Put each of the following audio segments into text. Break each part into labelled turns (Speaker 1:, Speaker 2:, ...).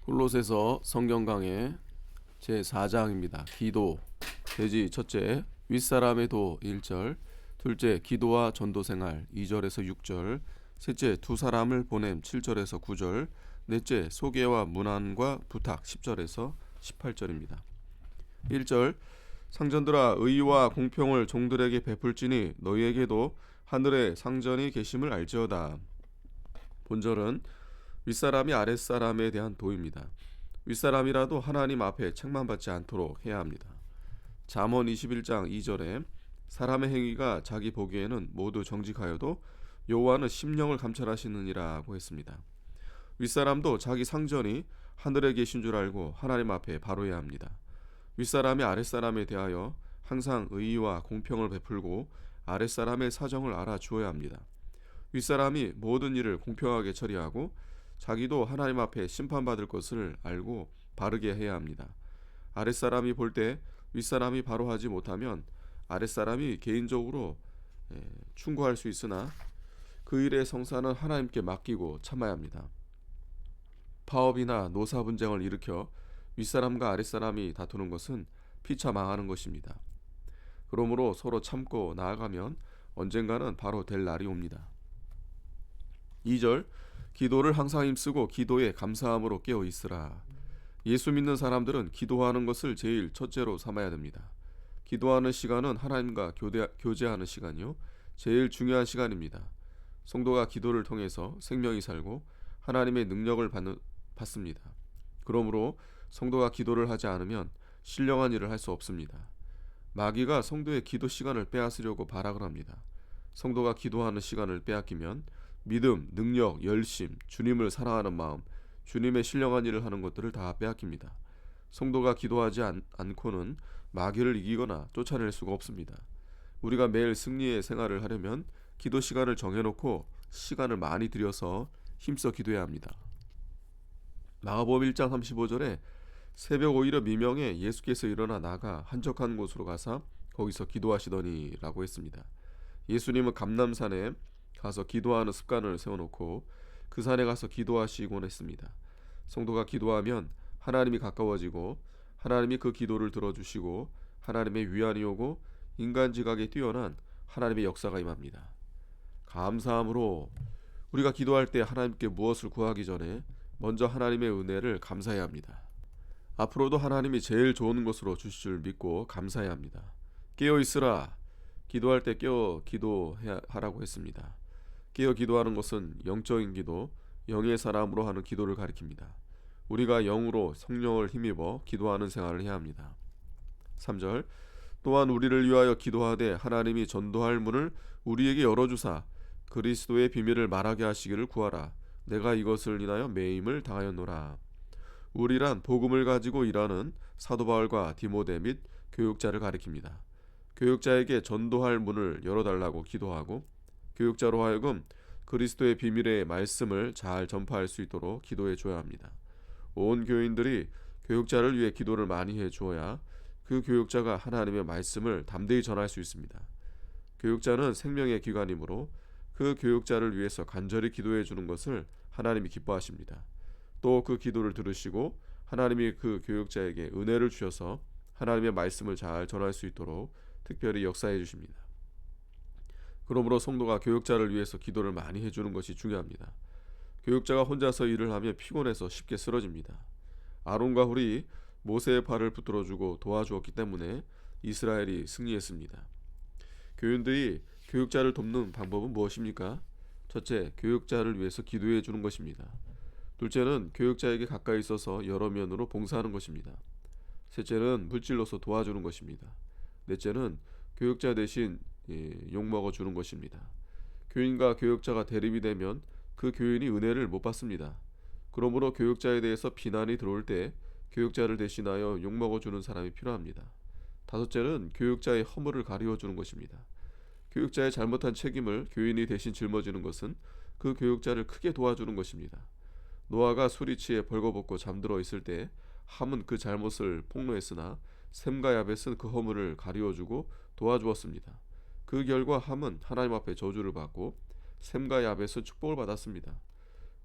Speaker 1: 홀롯에서 성경 강해 제4장입니다. 기도 돼지 첫째 윗사람의 도 1절, 둘째 기도와 전도 생활 2절에서 6절, 셋째 두 사람을 보냄 7절에서 9절, 넷째 소개와 문안과 부탁 10절에서 18절입니다. 1절 상전들아 의와 공평을 종들에게 베풀지니 너희에게도 하늘에 상전이 계심을 알지어다. 본절은 윗사람이 아랫사람에 대한 도입니다. 윗사람이라도 하나님 앞에 책망받지 않도록 해야 합니다. 잠언 21장 2절에 사람의 행위가 자기 보기에는 모두 정직하여도 여호와는 심령을 감찰하시느니라고 했습니다. 윗사람도 자기 상전이 하늘에 계신 줄 알고 하나님 앞에 바로해야 합니다. 윗사람이 아랫사람에 대하여 항상 의와 공평을 베풀고 아랫사람의 사정을 알아주어야 합니다. 윗사람이 모든 일을 공평하게 처리하고 자기도 하나님 앞에 심판받을 것을 알고 바르게 해야 합니다. 아랫사람이 볼 때 윗사람이 바로 하지 못하면 아랫사람이 개인적으로 충고할 수 있으나 그 일의 성사는 하나님께 맡기고 참아야 합니다. 파업이나 노사 분쟁을 일으켜 윗사람과 아랫사람이 다투는 것은 피차 망하는 것입니다. 그러므로 서로 참고 나아가면 언젠가는 바로 될 날이 옵니다. 2절 기도를 항상 힘쓰고 기도에 감사함으로 깨어 있으라. 예수 믿는 사람들은 기도하는 것을 제일 첫째로 삼아야 됩니다. 기도하는 시간은 하나님과 교제하는 시간이요, 제일 중요한 시간입니다. 성도가 기도를 통해서 생명이 살고 하나님의 능력을 받습니다. 그러므로 성도가 기도를 하지 않으면 신령한 일을 할 수 없습니다. 마귀가 성도의 기도 시간을 빼앗으려고 발악을 합니다. 성도가 기도하는 시간을 빼앗기면 믿음, 능력, 열심, 주님을 사랑하는 마음, 주님의 신령한 일을 하는 것들을 다 빼앗깁니다. 성도가 기도하지 않고는 마귀를 이기거나 쫓아낼 수가 없습니다. 우리가 매일 승리의 생활을 하려면 기도 시간을 정해놓고 시간을 많이 들여서 힘써 기도해야 합니다. 마가복음 1장 35절에 새벽 오히려 미명에 예수께서 일어나 나가 한적한 곳으로 가사 거기서 기도하시더니 라고 했습니다. 예수님은 감람산에 가서 기도하는 습관을 세워놓고 그 산에 가서 기도하시곤 했습니다. 성도가 기도하면 하나님이 가까워지고 하나님이 그 기도를 들어주시고 하나님의 위안이 오고 인간 지각에 뛰어난 하나님의 역사가 임합니다. 감사함으로 우리가 기도할 때 하나님께 무엇을 구하기 전에 먼저 하나님의 은혜를 감사해야 합니다. 앞으로도 하나님이 제일 좋은 것으로 주실 줄 믿고 감사해야 합니다. 깨어 있으라. 기도할 때 깨어 기도하라고 했습니다. 깨어 기도하는 것은 영적인 기도, 영의 사람으로 하는 기도를 가리킵니다. 우리가 영으로 성령을 힘입어 기도하는 생활을 해야 합니다. 3절 또한 우리를 위하여 기도하되 하나님이 전도할 문을 우리에게 열어주사 그리스도의 비밀을 말하게 하시기를 구하라. 내가 이것을 인하여 매임을 당하였노라. 우리란 복음을 가지고 일하는 사도 바울과 디모데 및 교육자를 가리킵니다. 교육자에게 전도할 문을 열어달라고 기도하고 교육자로 하여금 그리스도의 비밀의 말씀을 잘 전파할 수 있도록 기도해 줘야 합니다. 온 교인들이 교육자를 위해 기도를 많이 해 주어야 그 교육자가 하나님의 말씀을 담대히 전할 수 있습니다. 교육자는 생명의 기관이므로 그 교육자를 위해서 간절히 기도해 주는 것을 하나님이 기뻐하십니다. 또 그 기도를 들으시고 하나님이 그 교육자에게 은혜를 주셔서 하나님의 말씀을 잘 전할 수 있도록 특별히 역사해 주십니다. 그러므로 성도가 교육자를 위해서 기도를 많이 해주는 것이 중요합니다. 교육자가 혼자서 일을 하면 피곤해서 쉽게 쓰러집니다. 아론과 훌이 모세의 팔을 붙들어주고 도와주었기 때문에 이스라엘이 승리했습니다. 교인들이 교육자를 돕는 방법은 무엇입니까? 첫째, 교육자를 위해서 기도해 주는 것입니다. 둘째는 교육자에게 가까이 있어서 여러 면으로 봉사하는 것입니다. 셋째는 물질로서 도와주는 것입니다. 넷째는 교육자 대신 욕먹어 주는 것입니다. 교인과 교육자가 대립이 되면 그 교인이 은혜를 못 받습니다. 그러므로 교육자에 대해서 비난이 들어올 때 교육자를 대신하여 욕먹어 주는 사람이 필요합니다. 다섯째는 교육자의 허물을 가리워 주는 것입니다. 교육자의 잘못한 책임을 교인이 대신 짊어지는 것은 그 교육자를 크게 도와주는 것입니다. 노아가 술이 취해 벌거벗고 잠들어 있을 때 함은 그 잘못을 폭로했으나 셈과 야벳은 그 허물을 가리워주고 도와주었습니다. 그 결과 함은 하나님 앞에 저주를 받고 셈과 야벳은 축복을 받았습니다.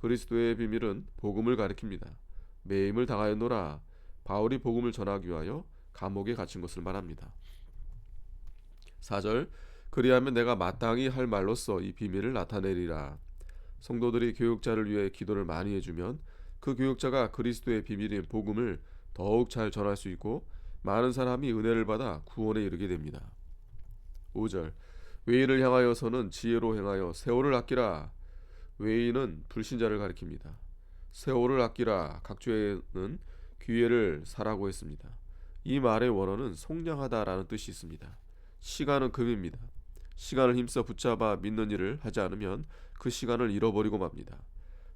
Speaker 1: 그리스도의 비밀은 복음을 가리킵니다. 매임을 당하였노라. 바울이 복음을 전하기 위하여 감옥에 갇힌 것을 말합니다. 4절 그리하면 내가 마땅히 할 말로써 이 비밀을 나타내리라. 성도들이 교육자를 위해 기도를 많이 해주면 그 교육자가 그리스도의 비밀인 복음을 더욱 잘 전할 수 있고 많은 사람이 은혜를 받아 구원에 이르게 됩니다. 5절 외인을 향하여서는 지혜로 행하여 세월을 아끼라. 외인은 불신자를 가리킵니다. 세월을 아끼라. 각주에는 기회를 사라고 했습니다. 이 말의 원어는 속량하다라는 뜻이 있습니다. 시간은 금입니다. 시간을 힘써 붙잡아 믿는 일을 하지 않으면 그 시간을 잃어버리고 맙니다.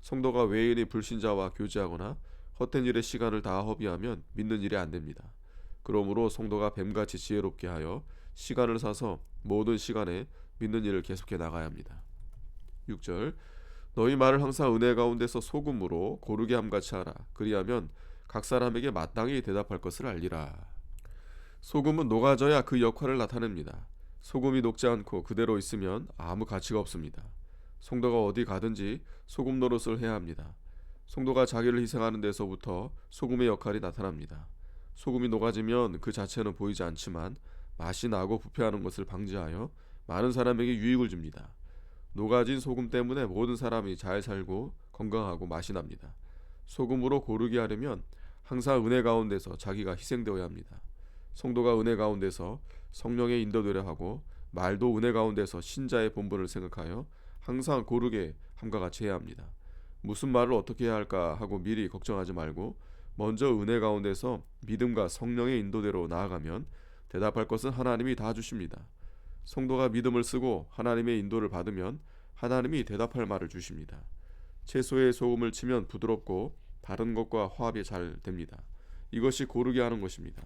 Speaker 1: 성도가 외인이 불신자와 교제하거나 헛된 일에 시간을 다 허비하면 믿는 일이 안 됩니다. 그러므로 성도가 뱀같이 지혜롭게 하여 시간을 사서 모든 시간에 믿는 일을 계속해 나가야 합니다. 6절 너희 말을 항상 은혜 가운데서 소금으로 고르게 함같이 하라. 그리하면 각 사람에게 마땅히 대답할 것을 알리라. 소금은 녹아져야 그 역할을 나타냅니다. 소금이 녹지 않고 그대로 있으면 아무 가치가 없습니다. 성도가 어디 가든지 소금 노릇을 해야 합니다. 성도가 자기를 희생하는 데서부터 소금의 역할이 나타납니다. 소금이 녹아지면 그 자체는 보이지 않지만 맛이 나고 부패하는 것을 방지하여 많은 사람에게 유익을 줍니다. 녹아진 소금 때문에 모든 사람이 잘 살고 건강하고 맛이 납니다. 소금으로 고르게 하려면 항상 은혜 가운데서 자기가 희생되어야 합니다. 성도가 은혜 가운데서 성령의 인도되려 하고 말도 은혜 가운데서 신자의 본분을 생각하여 항상 고르게 함과 같이 해야 합니다. 무슨 말을 어떻게 해야 할까 하고 미리 걱정하지 말고 먼저 은혜 가운데서 믿음과 성령의 인도대로 나아가면 대답할 것은 하나님이 다 주십니다. 성도가 믿음을 쓰고 하나님의 인도를 받으면 하나님이 대답할 말을 주십니다. 채소에 소금을 치면 부드럽고 다른 것과 화합이 잘 됩니다. 이것이 고르게 하는 것입니다.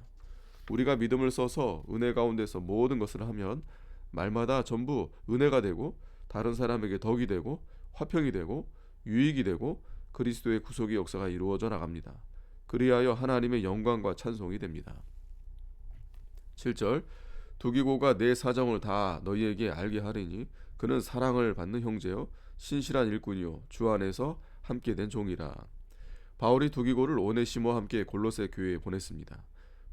Speaker 1: 우리가 믿음을 써서 은혜 가운데서 모든 것을 하면 말마다 전부 은혜가 되고 다른 사람에게 덕이 되고 화평이 되고 유익이 되고 그리스도의 구속의 역사가 이루어져 나갑니다. 그리하여 하나님의 영광과 찬송이 됩니다. 7절 두기고가 내 사정을 다 너희에게 알게 하리니 그는 사랑을 받는 형제요 신실한 일꾼이요 주 안에서 함께 된 종이라. 바울이 두기고를 오네시모와 함께 골로새 교회에 보냈습니다.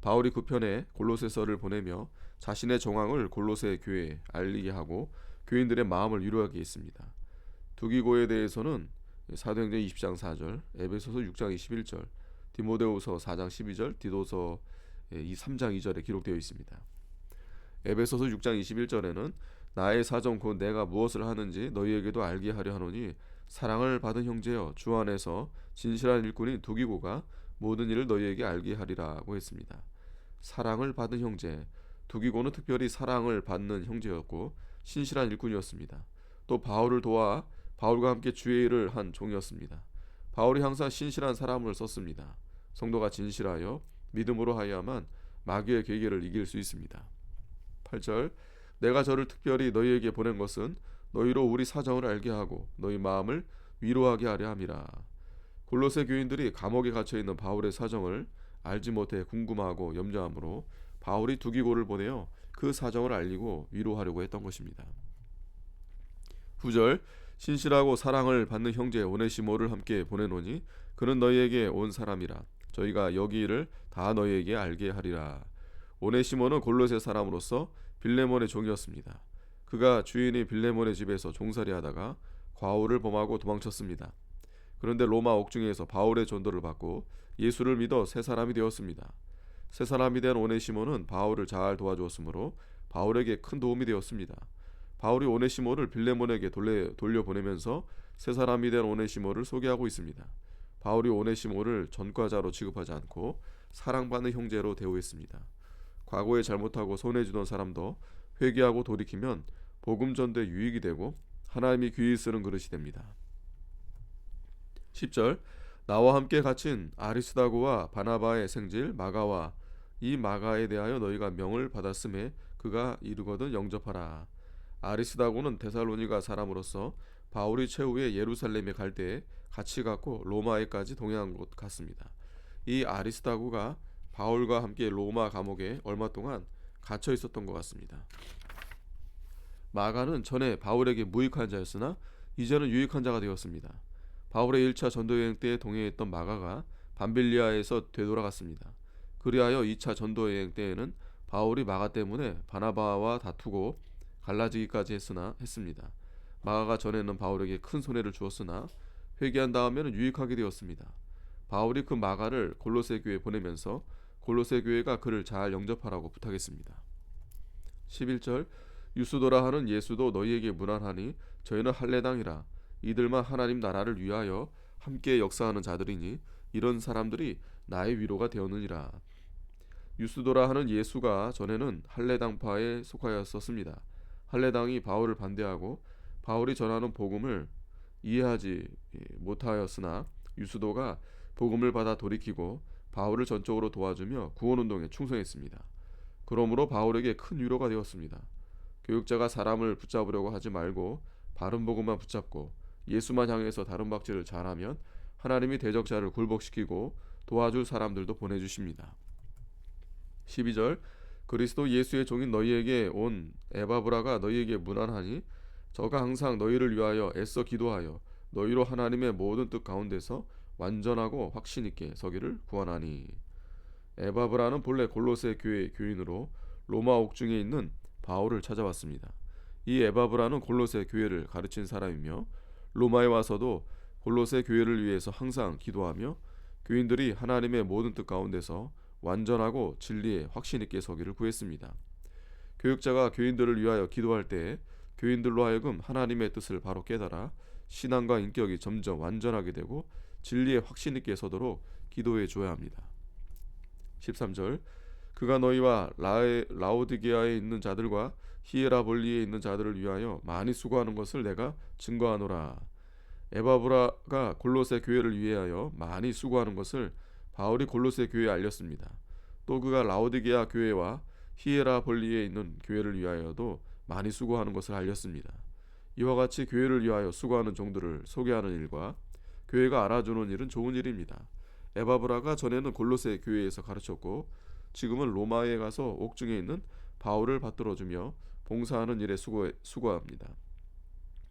Speaker 1: 바울이 그 편에 골로새서를 보내며 자신의 정황을 골로새 교회에 알리게 하고 교인들의 마음을 위로하게 했습니다. 두기고에 대해서는 사도행전 20장 4절, 에베소서 6장 21절, 디모데후서 4장 12절, 디도서 3장 2절에 기록되어 있습니다. 에베소서 6장 21절에는 나의 사정 곧 내가 무엇을 하는지 너희에게도 알게 하려 하노니 사랑을 받은 형제여 주 안에서 진실한 일꾼인 두기고가 모든 일을 너희에게 알게 하리라고 했습니다. 사랑을 받은 형제, 두기고는 특별히 사랑을 받는 형제였고 신실한 일꾼이었습니다. 또 바울을 도와 바울과 함께 주의 일을 한 종이었습니다. 바울이 항상 신실한 사람을 썼습니다. 성도가 진실하여 믿음으로 하여야만 마귀의 계계를 이길 수 있습니다. 8절 내가 저를 특별히 너희에게 보낸 것은 너희로 우리 사정을 알게 하고 너희 마음을 위로하게 하려 함이라. 골로새 교인들이 감옥에 갇혀있는 바울의 사정을 알지 못해 궁금하고 염려하므로 바울이 두기고를 보내어 그 사정을 알리고 위로하려고 했던 것입니다. 9절 신실하고 사랑을 받는 형제 오네시모를 함께 보내노니 그는 너희에게 온 사람이라. 저희가 여기 일을 다 너희에게 알게 하리라. 오네시모는 골로새 사람으로서 빌레몬의 종이었습니다. 그가 주인이 빌레몬의 집에서 종살이 하다가 과오를 범하고 도망쳤습니다. 그런데 로마 옥중에서 바울의 전도를 받고 예수를 믿어 새 사람이 되었습니다. 새 사람이 된 오네시모는 바울을 잘 도와주었으므로 바울에게 큰 도움이 되었습니다. 바울이 오네시모를 빌레몬에게 돌려보내면서 새 사람이 된 오네시모를 소개하고 있습니다. 바울이 오네시모를 전과자로 취급하지 않고 사랑받는 형제로 대우했습니다. 과거에 잘못하고 손해주던 사람도 회개하고 돌이키면 복음 전도에 유익이 되고 하나님이 귀히 쓰는 그릇이 됩니다. 10절 나와 함께 갇힌 아리스다고와 바나바의 생질 마가와 이 마가에 대하여 너희가 명을 받았음에 그가 이르거든 영접하라. 아리스다고는 데살로니가 사람으로서 바울이 최후에 예루살렘에 갈 때에 같이 갔고 로마에까지 동행한 것 같습니다. 이 아리스다고가 바울과 함께 로마 감옥에 얼마 동안 갇혀 있었던 것 같습니다. 마가는 전에 바울에게 무익한 자였으나 이제는 유익한 자가 되었습니다. 바울의 1차 전도여행 때 동행했던 마가가 밤빌리아에서 되돌아갔습니다. 그리하여 2차 전도 여행 때에는 바울이 마가 때문에 바나바와 다투고 갈라지기까지 했습니다. 마가가 전에는 바울에게 큰 손해를 주었으나 회개한 다음에는 유익하게 되었습니다. 바울이 그 마가를 골로새 교회에 보내면서 골로새 교회가 그를 잘 영접하라고 부탁했습니다. 11절 유스도라 하는 예수도 너희에게 문안하니 저희는 할례당이라 이들만 하나님 나라를 위하여 함께 역사하는 자들이니 이런 사람들이 나의 위로가 되었느니라. 유스도라 하는 예수가 전에는 할례당파에 속하였었습니다. 할례당이 바울을 반대하고 바울이 전하는 복음을 이해하지 못하였으나 유스도가 복음을 받아 돌이키고 바울을 전적으로 도와주며 구원운동에 충성했습니다. 그러므로 바울에게 큰 위로가 되었습니다. 교육자가 사람을 붙잡으려고 하지 말고 바른 복음만 붙잡고 예수만 향해서 다른 박질을 잘하면 하나님이 대적자를 굴복시키고 도와줄 사람들도 보내주십니다. 12절 그리스도 예수의 종인 너희에게 온 에바브라가 너희에게 문안하니 저가 항상 너희를 위하여 애써 기도하여 너희로 하나님의 모든 뜻 가운데서 완전하고 확신 있게 서기를 구하나니. 에바브라는 본래 골로새 교회의 교인으로 로마 옥중에 있는 바울을 찾아왔습니다. 이 에바브라는 골로새 교회를 가르친 사람이며 로마에 와서도 골로새 교회를 위해서 항상 기도하며 교인들이 하나님의 모든 뜻 가운데서 완전하고 진리에 확신 있게 서기를 구했습니다. 교육자가 교인들을 위하여 기도할 때 교인들로 하여금 하나님의 뜻을 바로 깨달아 신앙과 인격이 점점 완전하게 되고 진리에 확신 있게 서도록 기도해 줘야 합니다. 13절 그가 너희와 라오디게아에 있는 자들과 히에라볼리에 있는 자들을 위하여 많이 수고하는 것을 내가 증거하노라. 에바브라가 골로새 교회를 위하여 많이 수고하는 것을 바울이 골로새 교회에 알렸습니다. 또 그가 라오디게아 교회와 히에라볼리에 있는 교회를 위하여도 많이 수고하는 것을 알렸습니다. 이와 같이 교회를 위하여 수고하는 종들을 소개하는 일과 교회가 알아주는 일은 좋은 일입니다. 에바브라가 전에는 골로새 교회에서 가르쳤고 지금은 로마에 가서 옥중에 있는 바울을 받들어주며 봉사하는 일에 수고합니다.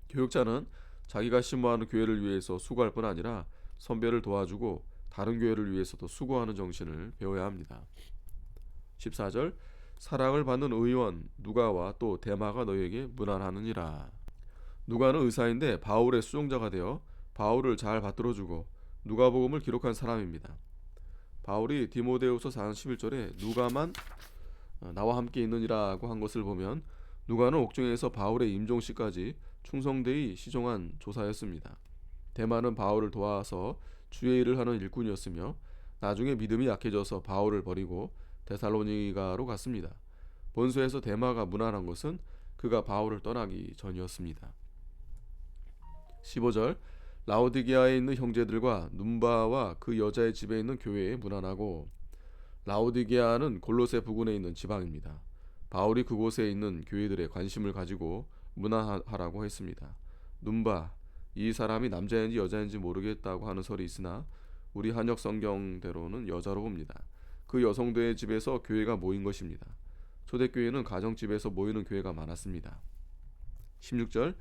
Speaker 1: 교육자는 자기가 심호하는 교회를 위해서 수고할 뿐 아니라 선배를 도와주고 다른 교회를 위해서도 수고하는 정신을 배워야 합니다. 14절 사랑을 받는 의원 누가와 또 데마가 너희에게 문안하느니라. 누가는 의사인데 바울의 수종자가 되어 바울을 잘 받들어주고 누가복음을 기록한 사람입니다. 바울이 디모데후서 4장 11절에 누가만 나와 함께 있느니라고 한 것을 보면 누가는 옥중에서 바울의 임종시까지 충성되이 시종한 조사였습니다. 데마는 바울을 도와서 주의 일을 하는 일꾼이었으며 나중에 믿음이 약해져서 바울을 버리고 데살로니가로 갔습니다. 본서에서 데마가 문안한 것은 그가 바울을 떠나기 전이었습니다. 15절 라오디게아에 있는 형제들과 눈바와 그 여자의 집에 있는 교회에 문안하고. 라오디게아는 골로새 부근에 있는 지방입니다. 바울이 그곳에 있는 교회들의 관심을 가지고 문안하라고 했습니다. 눈바 이 사람이 남자인지 여자인지 모르겠다고 하는 설이 있으나 우리 한역 성경대로는 여자로 봅니다. 그 여성들의 집에서 교회가 모인 것입니다. 초대교회는 가정집에서 모이는 교회가 많았습니다. 16절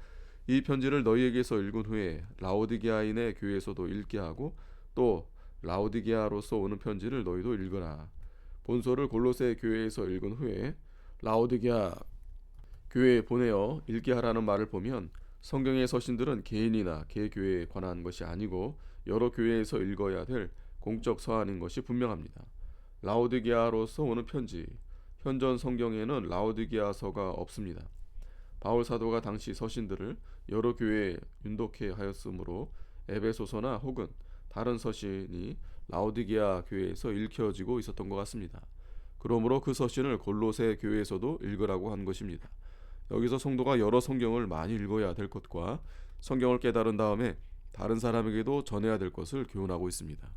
Speaker 1: 이 편지를 너희에게서 읽은 후에 라오디게아인의 교회에서도 읽게 하고 또 라오디게아로서 오는 편지를 너희도 읽으라. 본서를 골로새 교회에서 읽은 후에 라오디게아 교회에 보내어 읽게 하라는 말을 보면 성경의 서신들은 개인이나 개교회에 관한 것이 아니고 여러 교회에서 읽어야 될 공적 서한인 것이 분명합니다. 라오디게아로서 오는 편지 현전 성경에는 라오디게아서가 없습니다. 바울 사도가 당시 서신들을 여러 교회에 윤독해 하였으므로 에베소서나 혹은 다른 서신이 라오디게아 교회에서 읽혀지고 있었던 것 같습니다. 그러므로 그 서신을 골로새 교회에서도 읽으라고 한 것입니다. 여기서 성도가 여러 성경을 많이 읽어야 될 것과 성경을 깨달은 다음에 다른 사람에게도 전해야 될 것을 교훈하고 있습니다.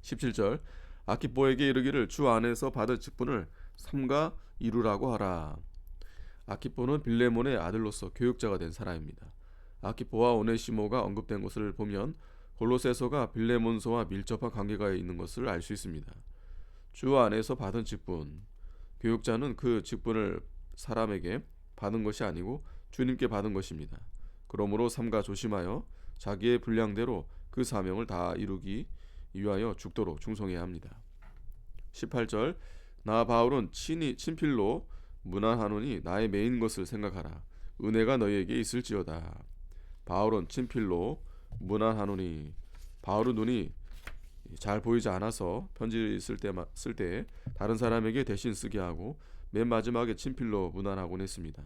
Speaker 1: 17절 아키포에게 이르기를 주 안에서 받을 직분을 삼가 이루라고 하라. 아키포는 빌레몬의 아들로서 교육자가 된 사람입니다. 아키포와 오네시모가 언급된 것을 보면 골로새서가 빌레몬서와 밀접한 관계가 있는 것을 알 수 있습니다. 주 안에서 받은 직분, 교육자는 그 직분을 사람에게 받은 것이 아니고 주님께 받은 것입니다. 그러므로 삼가 조심하여 자기의 분량대로 그 사명을 다 이루기 위하여 죽도록 충성해야 합니다. 18절 나 바울은 친필로 문안하노니 나의 매인 것을 생각하라. 은혜가 너희에게 있을지어다. 바울은 친필로 문안하노니 바울은 눈이 잘 보이지 않아서 편지 쓸 때 다른 사람에게 대신 쓰게 하고 맨 마지막에 친필로 문안하곤 했습니다.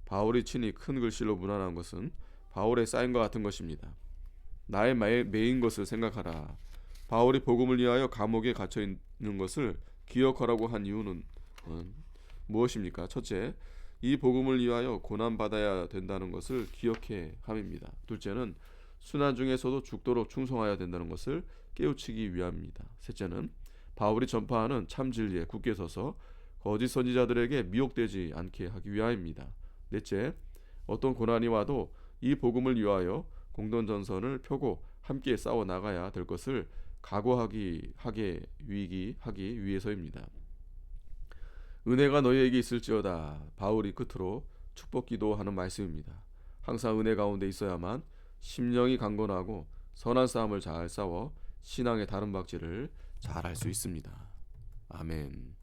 Speaker 1: 바울이 친히 큰 글씨로 문안한 것은 바울의 사인과 같은 것입니다. 나의 매인 것을 생각하라. 바울이 복음을 위하여 감옥에 갇혀 있는 것을 기억하라고 한 이유는 무엇입니까? 첫째, 이 복음을 위하여 고난 받아야 된다는 것을 기억해 함입니다. 둘째는 순환 중에서도 죽도록 충성하여야 된다는 것을 깨우치기 위함입니다. 셋째는 바울이 전파하는 참 진리에 굳게 서서 거짓 선지자들에게 미혹되지 않게 하기 위함입니다. 넷째, 어떤 고난이 와도 이 복음을 위하여 공동전선을 펴고 함께 싸워 나가야 될 것을 각오하기 위해서입니다. 은혜가 너희에게 있을지어다. 바울이 끝으로 축복 기도하는 말씀입니다. 항상 은혜 가운데 있어야만 심령이 강건하고 선한 싸움을 잘 싸워 신앙의 다른 박질을 잘 할 수 있습니다. 아멘.